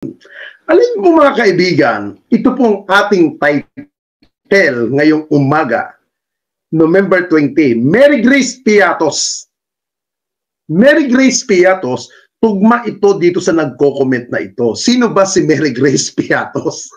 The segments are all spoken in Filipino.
Alam mo mga kaibigan, ito pong ating title ngayong umaga, November 20, Mary Grace Piatos. Mary Grace Piatos, tugma ito dito sa nagko-comment na ito. Sino ba si Mary Grace Piatos?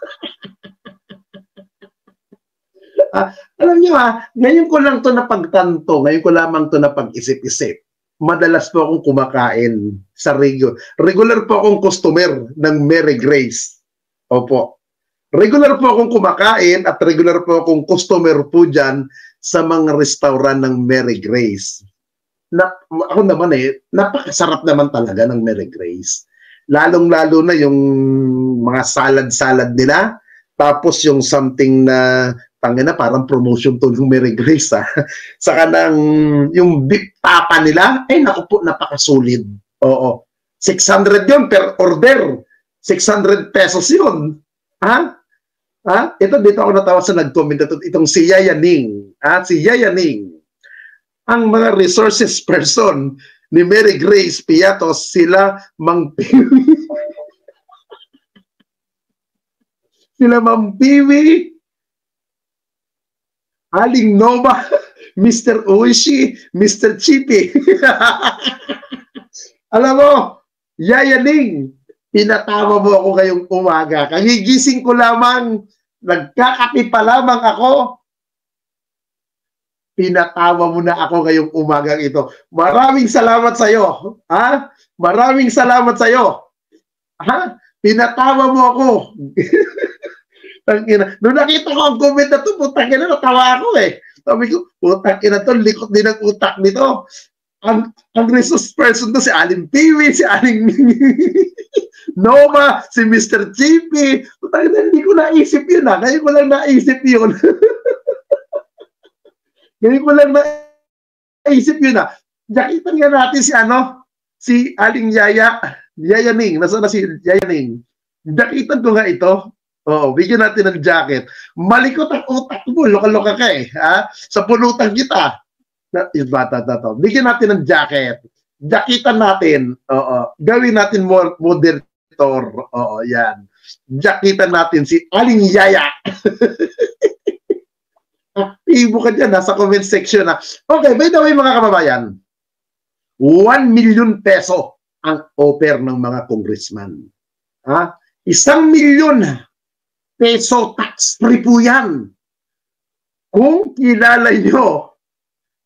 Alam niyo ngayon ko lang to napagtanto, ngayon ko lamang to napag-isip-isip. Madalas po akong kumakain sa regular po akong customer ng Mary Grace. Opo. Regular po akong kumakain at regular po akong customer po dyan sa mga restaurant ng Mary Grace. Ako naman napakasarap naman talaga ng Mary Grace. Lalong-lalo na yung mga salad-salad nila, tapos yung something na tangina parang promotion to ng Mary Grace saka ng yung beef tapa nila, ay naku po, napakasulit. Oo. 600 yun per order. 600 pesos yun. Ito dito ako natawa sa nag-comment ito, itong si Yaya Ning. Si Yaya Ning. Ang mga resources person ni Mary Grace Piatos, sila Mang Piwi. Sila Mang Piwi, Aling Nova, Mr. Uishi, Mr. Chippy. Alam mo, Yaya Ning, pinatawa mo ako ngayong umaga. Kagigising ko lamang, nagkakape pa lamang ako. Pinatawa mo na ako ngayong umagang ito. Maraming salamat sa iyo. Maraming salamat sa iyo. Pinatawa mo ako. Nung nakita ko ang comment na ito, putang ina, natawa ako Sabi ko, putang ina to, likot din ang utak nito. Ang resource person to, si Aling Piwi, si Aling Nova, si Mr. Chippy. Putang ina, hindi ko naisip yun Ngayon ko lang naisip yun. Ngayon ko lang naisip yun Jakitan nga natin si Aling Yaya Ning. Nasaan na si Yaya Ning? Jakitan ko nga ito. Oo, bigyan natin ng jacket. Malikot ang utak mo, loka-loka ka Sa pulutan kita. Yung bata to. Bigyan natin ng jacket. Jakitan natin. Oo. Gawin natin moderator. Oo, yan. Jakitan natin si Aling Yaya. Aktibo ka dyan, nasa comment section Okay, by the way mga kababayan, 1 million peso ang offer ng mga congressman. 1 million peso tax free po yan. Kung kilala nyo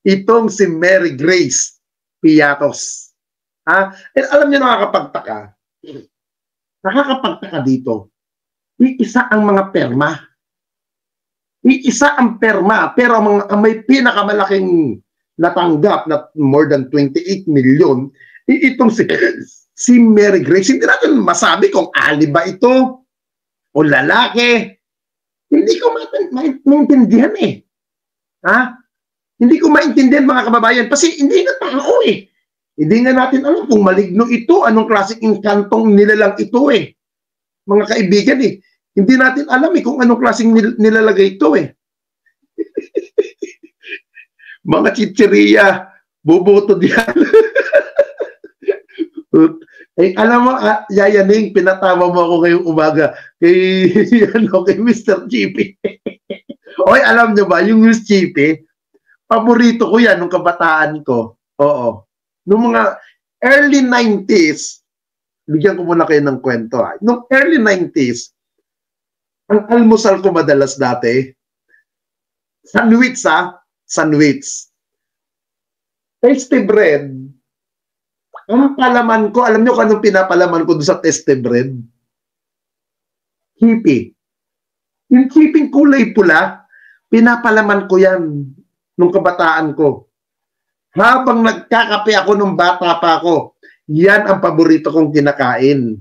itong si Mary Grace Piatos. Alam nyo nakakapagtaka dito. Iisa ang mga perma. Iisa ang perma, pero ang may pinakamalaking natanggap na more than 28 million, itong si Mary Grace. Hindi natin masabi kung ali ba ito o lalaki. Hindi ko maintindihan Hindi ko maintindihan mga kababayan kasi hindi nga tao Hindi nga natin alam kung maligno ito, anong klaseng inkantong nilalang ito Mga kaibigan Hindi natin alam kung anong klaseng nilalagay ito Mga chichiriya, bubuto diyan. Alam mo, Yaya Ning, pinatawa mo ako ngayong umaga kay Mr. Chippy. Alam nyo ba, yung Mr. Chippy, paborito ko yan nung kabataan ko. Oo. Nung mga early 90s, bigyan ko muna kayo ng kwento Nung early 90s, ang almusal ko madalas dati, sandwich sandwich. Tasty bread. Ang palaman ko, alam nyo kung anong pinapalaman ko doon sa tasty bread? Hippie. Yung hippie kulay pula, pinapalaman ko yan nung kabataan ko. Habang nagkakape ako nung bata pa ako, yan ang paborito kong kinakain.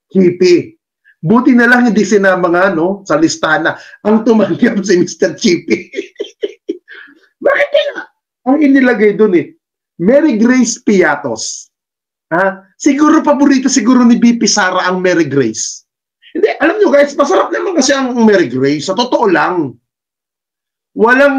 Hippie. Buti na lang hindi sinama sa listahan ang tumanggap si Mr. Chippy. Bakit kaya? Ang inilagay doon Mary Grace Piatos. Siguro paborito siguro ni BP Sara ang Mary Grace. Hindi, alam nyo guys, masarap naman kasi ang Mary Grace. Sa totoo lang. Walang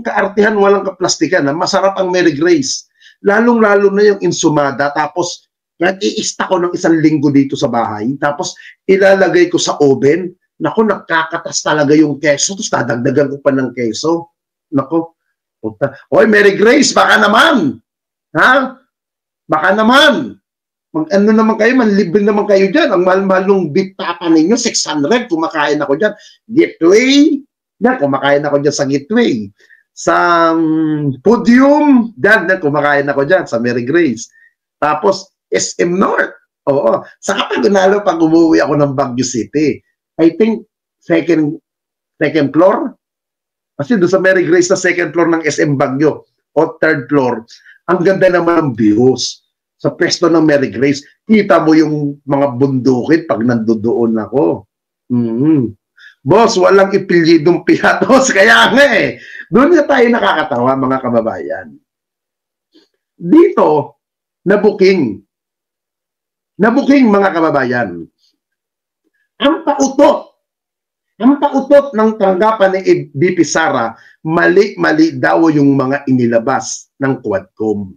kaartihan, walang kaplastikan. Masarap ang Mary Grace. Lalong-lalo na yung insumada. Tapos Kahit i-ista ko ng 1 linggo dito sa bahay, tapos ilalagay ko sa oven, naku, nakakatas talaga yung keso, tapos dadagdagan ko pa ng keso. Naku, puta. Oy, Mary Grace, baka naman! Ha? Baka naman! Ano naman kayo, manlibre naman kayo dyan. Ang mahal-mahal ng beef tapa ninyo, 600, kumakain ako dyan. Gateway, yan, kumakain ako dyan sa Gateway. Sa Podium, dyan, kumakain ako dyan, sa Mary Grace. Tapos, SM North. Oo. Saka pag umuwi ako ng Baguio City, I think second floor. Kasi doon sa Mary Grace na second floor ng SM Baguio o third floor, ang ganda naman ng views. Sa pwesto ng Mary Grace, kita mo yung mga bundukin pag nandoon ako. Boss, walang ipilidong piatos. Kaya nga eh. Doon na tayo nakakatawa, mga kababayan. Dito, nabuking. Nabuking, mga kababayan. Ang pautot ng tanggapan ni BP Sara, mali-mali daw yung mga inilabas ng Quadcom.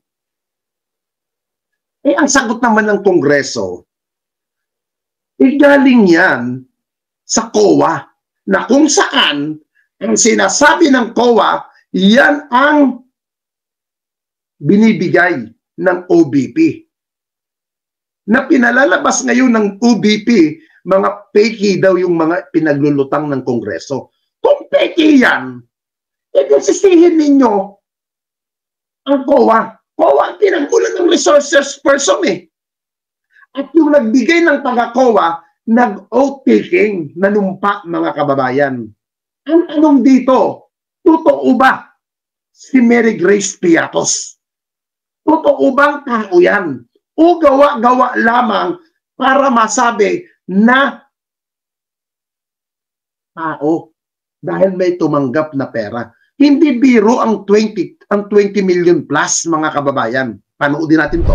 Eh, ang sagot naman ng Kongreso, galing yan sa COA, na kung saan ang sinasabi ng COA, yan ang binibigay ng OBP. Na pinalalabas ngayon ng OBP, mga peki daw yung mga pinaglulutang ng Kongreso. Kung peki yan, sisihin ninyo ang COA. COA ang pinagmulan ng resources person eh. At yung nagbigay ng taga-COA, nag-oath taking, nanumpa, mga kababayan. Ang tanong dito, totoo ba si Mary Grace Piatos? Totoo bang tao yan? O gawa-gawa lamang para masabi na tao dahil may tumanggap na pera? Hindi biro ang 20 million plus, mga kababayan. Panoodin natin to.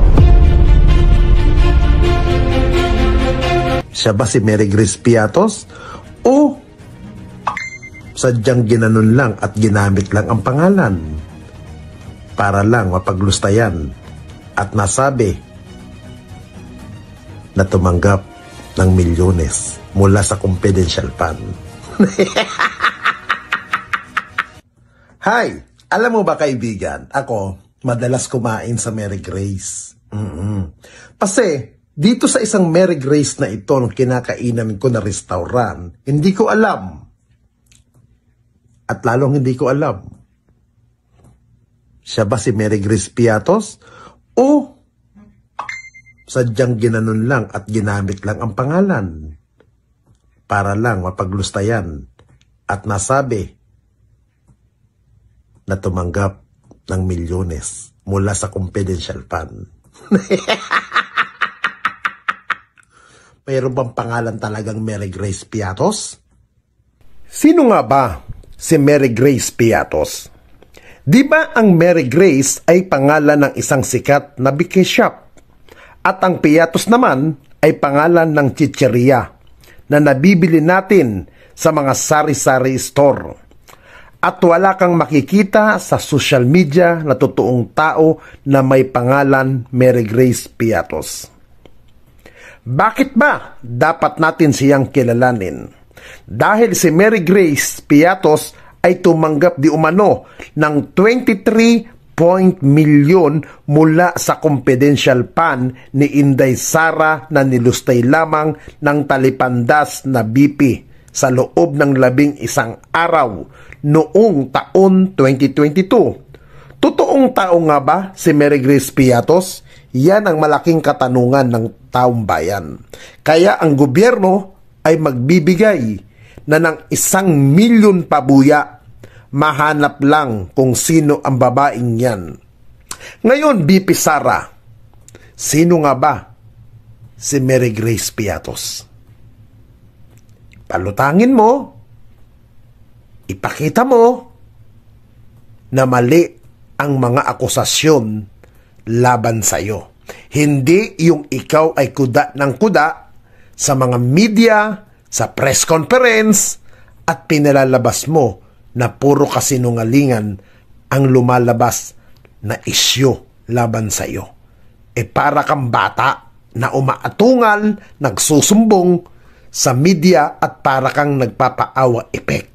Siya ba si Mary Grace Piatos? O sadyang ginanon lang at ginamit lang ang pangalan para lang mapaglustayan at nasabi na tumanggap ng milyones mula sa confidential fund? Hi! Alam mo ba, kaibigan, ako madalas kumain sa Mary Grace. Kasi dito sa isang Mary Grace na ito, nung kinakainan ko na restaurant, hindi ko alam. At lalong hindi ko alam. Siya ba si Mary Grace Piatos? O sadyang ginanon lang at ginamit lang ang pangalan para lang mapaglustayan at nasabi na tumanggap ng milyones mula sa confidential fund? Mayroon bang pangalan talagang Mary Grace Piatos? Sino nga ba si Mary Grace Piatos? Di ba ang Mary Grace ay pangalan ng isang sikat na bike shop? At ang Piatos naman ay pangalan ng chicheria na nabibili natin sa mga sari-sari store. At wala kang makikita sa social media na totoong tao na may pangalan Mary Grace Piatos. Bakit ba dapat natin siyang kilalanin? Dahil si Mary Grace Piatos ay tumanggap di umano ng 23 milyon mula sa confidential fund ni Inday Sara na nilustay lamang ng talipandas na BP sa loob ng 11 araw noong taon 2022. Totoong tao nga ba si Mary Grace Piatos? Yan ang malaking katanungan ng taong bayan. Kaya ang gobyerno ay magbibigay na ng 1 milyon pabuya. Mahanap lang kung sino ang babaeng yan. Ngayon, BP Sara, sino nga ba si Mary Grace Piatos? Palutangin mo, ipakita mo na mali ang mga akusasyon laban sa iyo. Hindi yung ikaw ay kuda ng kuda sa mga media, sa press conference, at pinalalabas mo na puro kasinungalingan ang lumalabas na isyu laban sa iyo. E para kang bata, na umaatungal, nagsusumbong sa media at para kang nagpapaawa effect.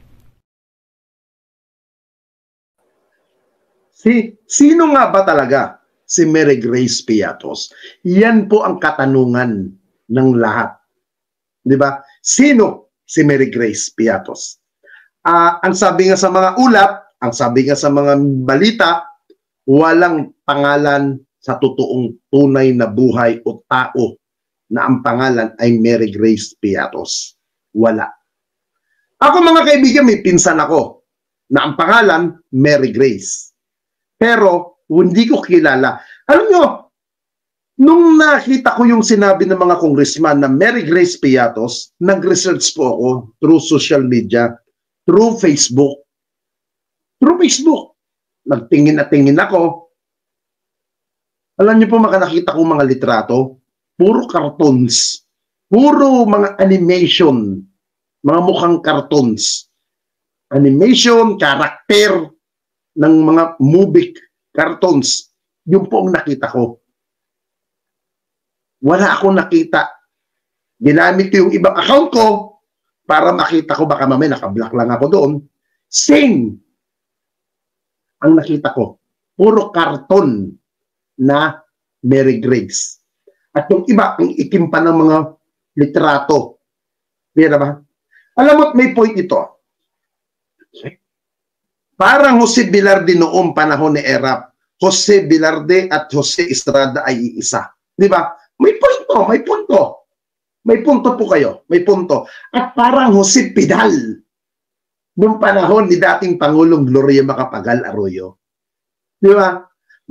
Sino nga ba talaga si Mary Grace Piatos? Yan po ang katanungan ng lahat. Di ba? Sino si Mary Grace Piatos? Ang sabi nga sa mga ulat, ang sabi nga sa mga balita, walang pangalan sa totoong tunay na buhay o tao na ang pangalan ay Mary Grace Piatos. Wala. Ako mga kaibigan, may pinsan ako na ang pangalan Mary Grace. Pero hindi ko kilala. Alam nyo, nung nakita ko yung sinabi ng mga congressman na Mary Grace Piatos, nag-research po ako through social media, through Facebook. Nagtingin na tingin ako. Alam niyo po, nakita ko mga litrato, puro cartoons, puro mga animation, mga mukhang cartoons. Animation, karakter ng mga movie cartoons. Yun po ang nakita ko. Wala akong nakita. Ginamit ko yung ibang account ko para makita ko, baka mamaya nakablock lang ako doon. Same ang nakita ko. Puro karton na Mary Grace. At yung iba, ang itim pa ng mga litrato. Pira ba? Alam mo, may point ito. Parang Jose Velarde noong panahon ni Erap. Jose Velarde at Jose Estrada ay iisa. Di ba? May punto, may punto. May punto po kayo, may punto. At parang Jose Pidal noong panahon ni dating Pangulong Gloria Macapagal Arroyo. Di ba?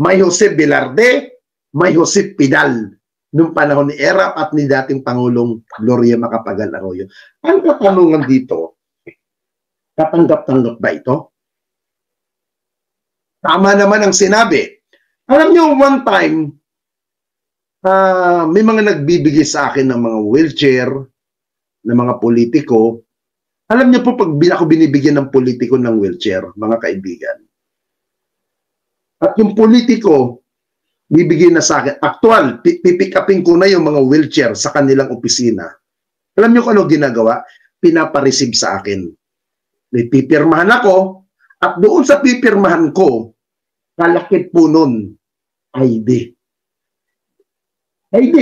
May Jose Velarde, may Jose Pidal noong panahon ni Erap at ni dating Pangulong Gloria Macapagal Arroyo. Ang katanungan dito, katanggap-tanggap ba ito? Tama naman ang sinabi. Alam niyo, one time, may mga nagbibigay sa akin ng mga wheelchair, ng mga politiko. Alam niyo po, pag ako binibigyan ng politiko ng wheelchair, mga kaibigan, at yung politiko, bibigyan na sa akin, actual, pipick upin ko na yung mga wheelchair sa kanilang opisina. Alam niyo kung ano ginagawa? Pinapareceive sa akin. May pipirmahan ako, at doon sa pipirmahan ko, kalakit po nun, ID. ID.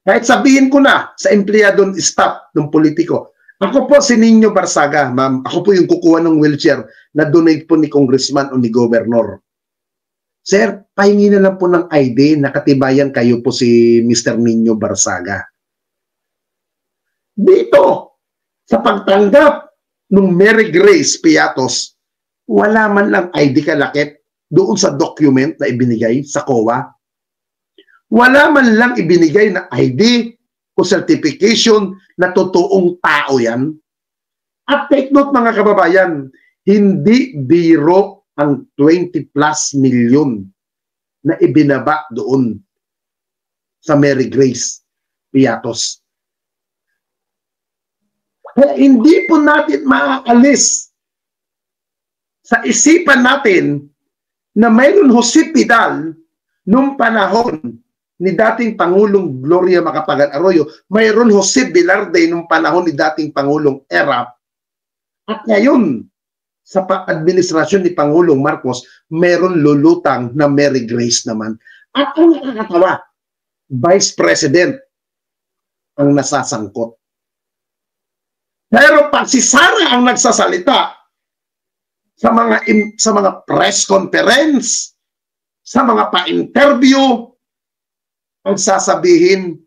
Kahit sabihin ko na sa empleyado ng staff ng politiko, ako po si Nino Barsaga, ma'am. Ako po yung kukuha ng wheelchair na donate po ni congressman o ni governor. Sir, pahingi na lang po ng ID, nakatibayan kayo po si Mr. Nino Barsaga. Dito, sa pagtanggap ng Mary Grace Piatos, wala man lang ID kalakit doon sa document na ibinigay sa COA. Wala man lang ibinigay na ID o certification na totoong tao yan. At take note mga kababayan, hindi biro ang 20 plus million na ibinaba doon sa Mary Grace Piatos. Kaya hindi po natin maaalis sa isipan natin na mayroon Jose Pidal nung panahon ni dating Pangulong Gloria Macapagal Arroyo, mayroon Jose Velarde nung panahon ni dating Pangulong Erap, at ngayon sa administrasyon ni Pangulong Marcos, mayroon lulutang na Mary Grace naman. At ang nakakatawa, Vice President ang nasasangkot. Pero pag si Sara ang nagsasalita sa mga press conference, sa mga pa-interview, ang sasabihin,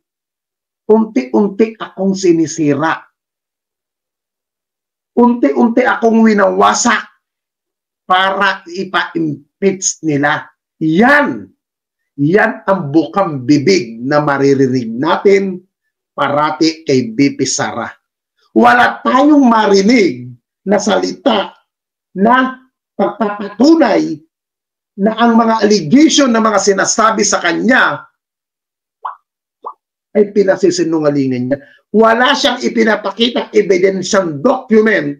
unti-unti akong sinisira. Unti-unti akong winawasak para ipa-impeach nila. Yan ang bukang bibig na maririnig natin parati kay BP Sara. Wala tayong marinig na salita na pagpapatunay na ang mga allegation na mga sinasabi sa kanya ay pinasisinungalingan niya. Wala siyang ipinapakita evidensyang document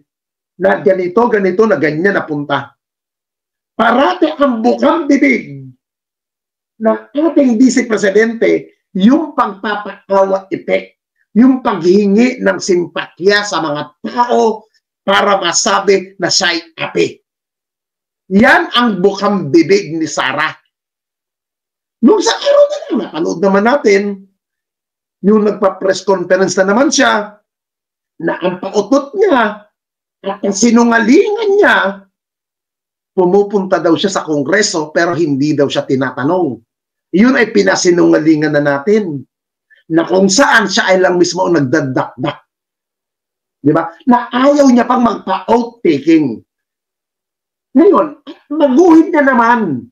na ganito, na ganyan napunta. Parati ang bukang bibig ng ating Vice Presidente yung pagpapakawa effect, yung paghingi ng simpatya sa mga tao para masabi na siya'y api. Yan ang bukang bibig ni Sarah. Nung sa araw na lang, napanood naman natin, yung nagpa-press conference na naman siya, na ang pautot niya at ang sinungalingan niya, pumupunta daw siya sa Kongreso pero hindi daw siya tinatanong. Yun ay pinasinungalingan na natin. Na kung saan siya ay lang mismo ang nagdadakdak. Di ba? Na ayaw niya pang magpa-oath taking. Ngayon, baguhin niya naman.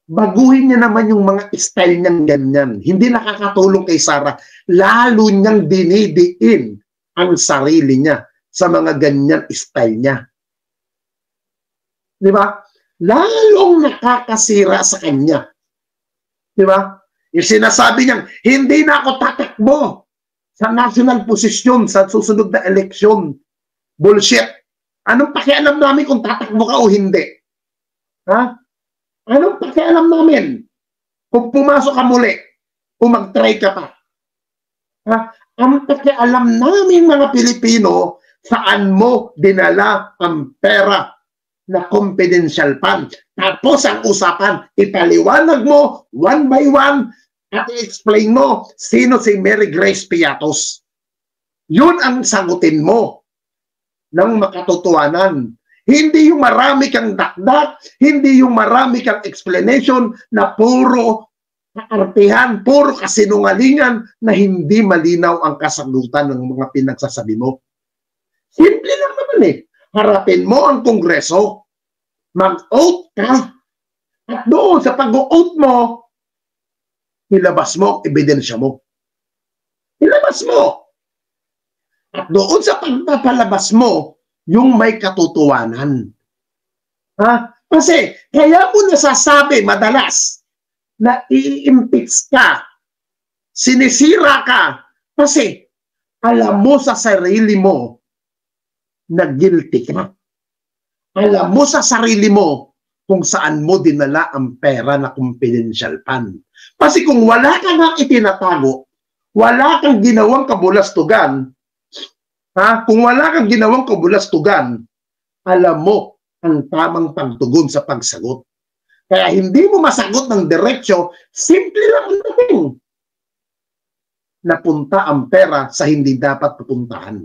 Baguhin niya naman yung mga style niyang ganyan. Hindi nakakatulong kay Sarah. Lalo niyang dinidiin ang sarili niya sa mga ganyan style niya. Di ba? Lalong nakakasira sa kanya. Di ba? Yung sinasabi niyang, hindi na ako tatakbo sa national posisyon sa susunod na eleksyon. Bullshit. Anong pakialam namin kung tatakbo ka o hindi? Ha? Anong pakialam namin kung pumasok ka muli o mag-try ka pa? Ha? Ang pakialam namin mga Pilipino, saan mo dinala ang pera na confidential fund. Tapos ang usapan, ipaliwanag mo one by one at i-explain mo sino si Mary Grace Piatos. Yun ang sagutin mo ng makatotohanan. Hindi yung marami kang dakdak, hindi yung marami kang explanation na puro kaartihan, puro kasinungalingan na hindi malinaw ang kasagutan ng mga pinagsasabi mo. Simple lang naman eh. Harapin mo ang Kongreso, mag-oath ka, at doon sa pag-oath mo, ilabas mo ang ebidensya mo. Ilabas mo. At doon sa pagpapalabas mo, yung may katotohanan. Ha? Kasi, kaya mo nasasabi madalas na i-impeach ka, sinisira ka, kasi alam mo sa sarili mo na guilty ka. Alam mo sa sarili mo kung saan mo dinala ang pera na confidential fund. Kasi kung wala ka nga itinatago, wala kang ginawang kabulastugan, ha? Kung wala kang ginawang kabulastugan, alam mo ang tamang pagtugon sa pagsagot. Kaya hindi mo masagot ng diretsyo, simple lang natin. Napunta ang pera sa hindi dapat pupuntahan.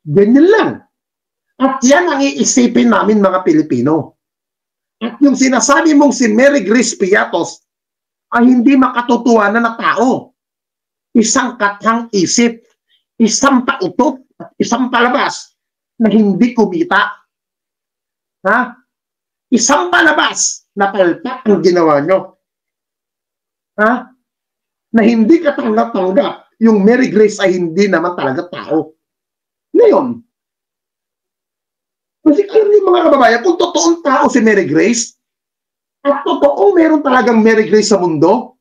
Ganyan lang. At yan ang iisipin namin mga Pilipino. At yung sinasabi mong si Mary Grace Piatos ay hindi makatotohanan na tao. Isang kathang isip, isang pautot, at isang palabas na hindi kumita. Ha? Isang palabas na palpak ang ginawa nyo. Ha? Na hindi katanggap-tanggap. Yung Mary Grace ay hindi naman talaga tao. Ngayon, kasi kayo yung mga kababayan, kung totoong tao si Mary Grace, at totoong meron talagang Mary Grace sa mundo,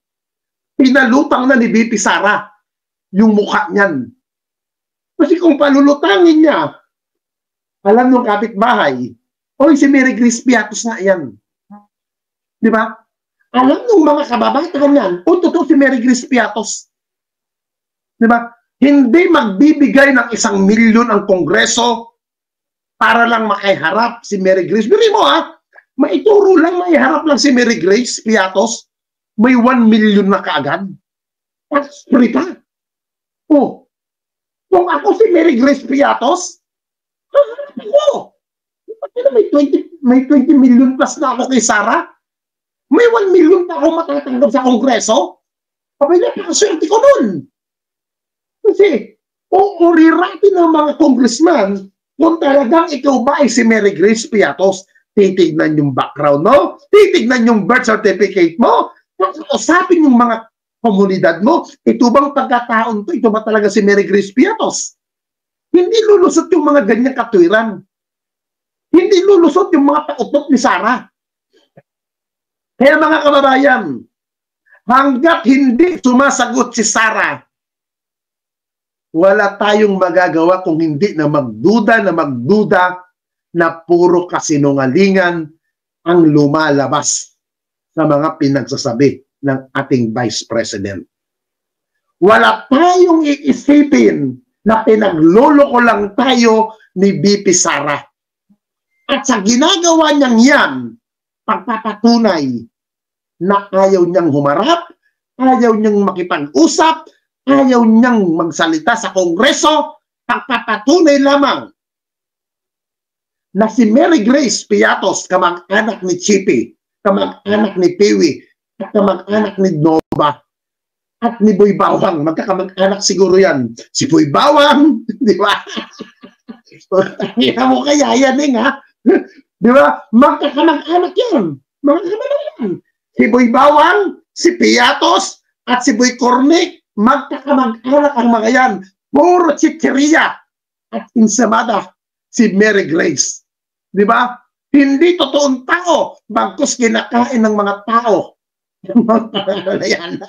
pinalutang na ni BP Sara yung mukha niyan. Kasi kung palulutangin niya, alam ng kapitbahay, oy, si Mary Grace Piatos nga yan. Di ba? Alam ng mga kababatahan yan, o totoo si Mary Grace Piatos. Di ba? Hindi magbibigay ng 1 milyon ang Kongreso para lang makiharap si Mary Grace. Biri mo ha, maituro lang, maiharap lang si Mary Grace Piatos, may 1 million na kaagad. Tax free pa. Oh, kung ako si Mary Grace Piatos, haharap ako. May 20 million plus na ako kay Sarah. May 1 million pa ako matatanggap sa Kongreso. Kapag napakaswerte ko nun. Kasi, uuriratin ng mga congressman kung talagang ikaw ba ay si Mary Grace Piatos, titignan yung background mo, titignan yung birth certificate mo, usapin yung mga komunidad mo, ito bang pagkataon to, ito ba talaga si Mary Grace Piatos? Hindi lulusot yung mga ganyang katwiran. Hindi lulusot yung mga pautot ni Sarah. Kaya mga kababayan, hanggat hindi sumasagot si Sarah, wala tayong magagawa kung hindi na magduda na puro kasinungalingan ang lumalabas sa mga pinagsasabi ng ating Vice President. Wala tayong iisipin na pinagloloko lang tayo ni BP Sara. At sa ginagawa niyang yan, pagpapatunay na ayaw niyang humarap, ayaw niyang makipag-usap, ayaw niyang magsalita sa Kongreso, pagpapatunay lamang na si Mary Grace Piatos, kamag-anak ni Chippy, kamag-anak ni Pewi, at kamag-anak ni Nova, at ni Boy Bawang, magkakamag-anak siguro yan. Si Boy Bawang, di ba? Tangina mo kaya yan, ha? Di ba? Magkakamag-anak yan. Magkakamag-anak yan. Si Boy Bawang, si Piatos, at si Boy Cornic, magkakamag-anak ang mga yan. Puro chicheria at insamada si Mary Grace. Di ba? Hindi totoong tao, bagkus kinakain ng mga tao. Yan.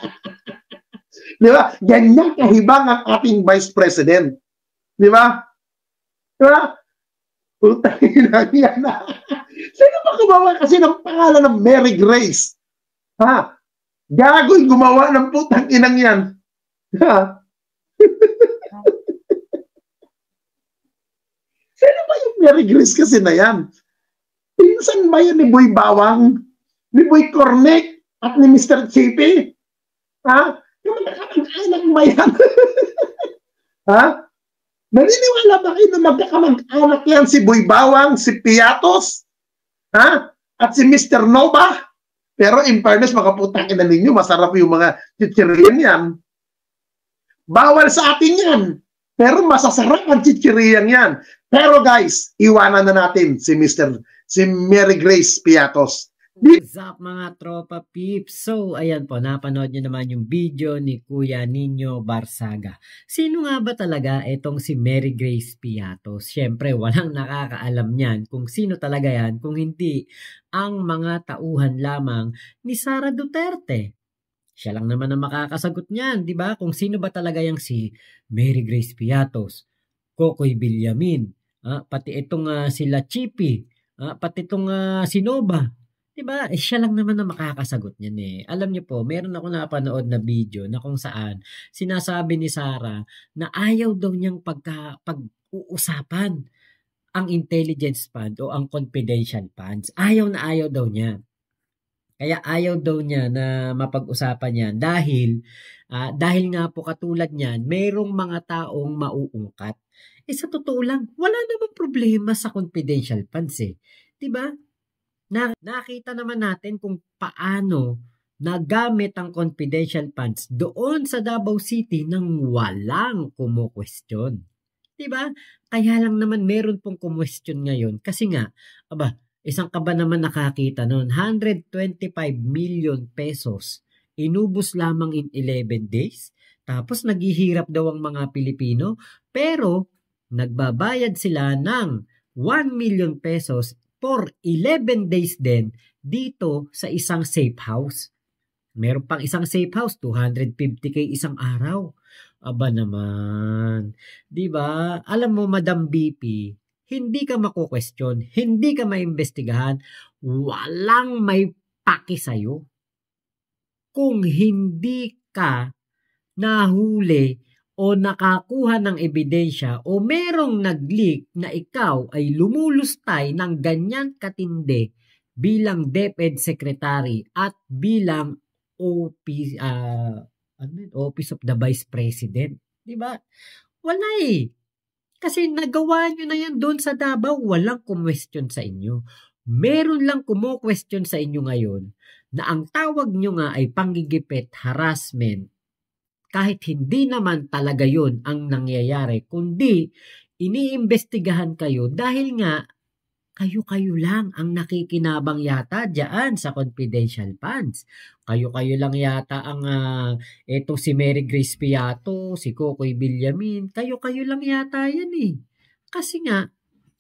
Di ba? Ganyan kahibang ang ating Vice President. Di ba? Di ba? Putang ina yan. Sino ba gumawa kasi ng pangalan ng Mary Grace? Ha? Gagoy gumawa ng putang inang yan. Ha? Sino ba yung Mary Grace kasi na yan? Pinsan ba yan ni Boy Bawang? Ni Boy Cornic? At ni Mr. Chippy? Ha? Yung magkakamag-anak ba yan? Ha? Naniniwala ba kayo na magkakamag-anak yan si Boy Bawang, si Piatos? Ha? At si Mr. Nova? Pero in fairness, makaputang ina ninyo, masarap yung mga chichiriyan yan. Bawal sa atin yan. Pero masasarap ang chichiriyan yan. Pero guys, iwanan na natin si Mary Grace Piatos. What's up mga tropa peeps? So, ayan po, napanood nyo naman yung video ni Kuya Nino Barsaga. Sino nga ba talaga itong si Mary Grace Piatos? Siyempre, walang nakakaalam niyan kung sino talaga yan, kung hindi ang mga tauhan lamang ni Sara Duterte. Siya lang naman ang makakasagot niyan, di ba? Kung sino ba talaga yung si Mary Grace Piatos, Kokoy Villamin, pati itong sila Chippy, pati itong si Nova. Diba? Siya lang naman ang makakasagot niyan eh. Alam niyo po, meron ako napanood na video na kung saan sinasabi ni Sara na ayaw daw niyang pag-uusapan ang intelligence fund o ang confidential funds. Ayaw na ayaw daw niya. Kaya ayaw daw niya na mapag-usapan yan dahil nga po katulad niyan, mayroong mga taong mauungkat. Sa totoo lang, wala namang problema sa confidential funds eh. Diba? Nakita naman natin kung paano nagamit ang confidential funds doon sa Davao City nang walang kumu-question. Diba? Kaya lang naman meron pong kumu-question ngayon kasi nga, isang ka ba naman nakakita noon, 125 million pesos inubos lamang in 11 days. Tapos naghihirap daw ang mga Pilipino pero nagbabayad sila ng 1 million pesos for 11 days din dito sa isang safe house. Meron pang isang safe house, 250k isang araw. Aba naman. Diba? Alam mo, Madam BP, hindi ka mako-question, hindi ka maimbestigahan, walang may paki sa'yo. Kung hindi ka nahuli o nakakuha ng ebidensya o merong nag-leak na ikaw ay lumulustay ng ganyan katindi bilang DepEd Secretary at bilang Office of the Vice President. Diba? Wala eh. Kasi nagawa nyo na yan doon sa Davao, walang kumwestiyon sa inyo. Meron lang kumu-question sa inyo ngayon na ang tawag nyo nga ay panggigipit, harassment, kahit hindi naman talaga yun ang nangyayari, kundi iniimbestigahan kayo dahil nga kayo-kayo lang ang nakikinabang yata dyan sa confidential funds. Kayo-kayo lang yata ang etong si Mary Grace Piato, si Kokoy Villamin, kayo-kayo lang yata yan eh. Kasi nga,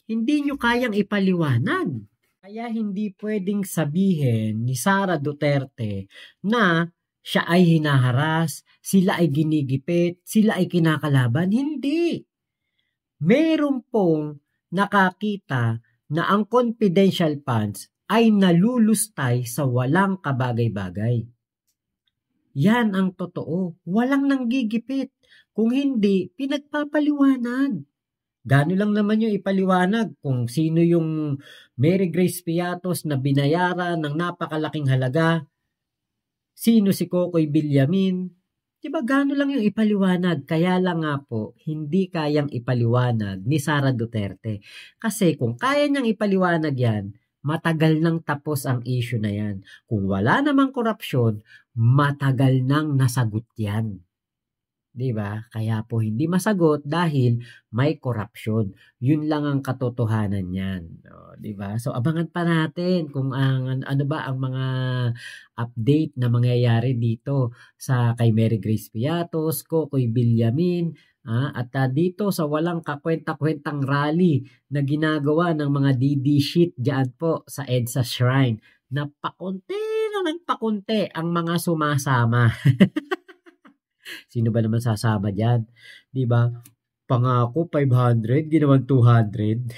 hindi nyo kayang ipaliwanag. Kaya hindi pwedeng sabihin ni Sara Duterte na siya ay hinaharas, sila ay ginigipit, sila ay kinakalaban. Hindi. Meron pong nakakita na ang confidential funds ay nalulustay sa walang kabagay-bagay. Yan ang totoo. Walang nanggigipit. Kung hindi, pinagpapaliwanag. Gano lang naman yung ipaliwanag kung sino yung Mary Grace Piatos na binayaran ng napakalaking halaga, sino si Kokoy Villamin. Diba gano lang yung ipaliwanag, kaya lang nga po, hindi kayang ipaliwanag ni Sara Duterte. Kasi kung kaya niyang ipaliwanag yan, matagal nang tapos ang issue na yan. Kung wala namang korupsyon, matagal nang nasagot yan. Diba? Kaya po hindi masagot dahil may korupsyon. Yun lang ang katotohanan niyan. O, diba? So abangan pa natin kung ano ba ang mga update na mangyayari dito sa kay Mary Grace Piatos, Kokoy Villamin, at dito sa walang kakwenta-kwentang rally na ginagawa ng mga DD shit diyan po sa EDSA Shrine. Napakunti na nagpakunti ang mga sumasama. Sino ba naman sasama diyan? 'Di ba? Pangako 500, ginawan 200.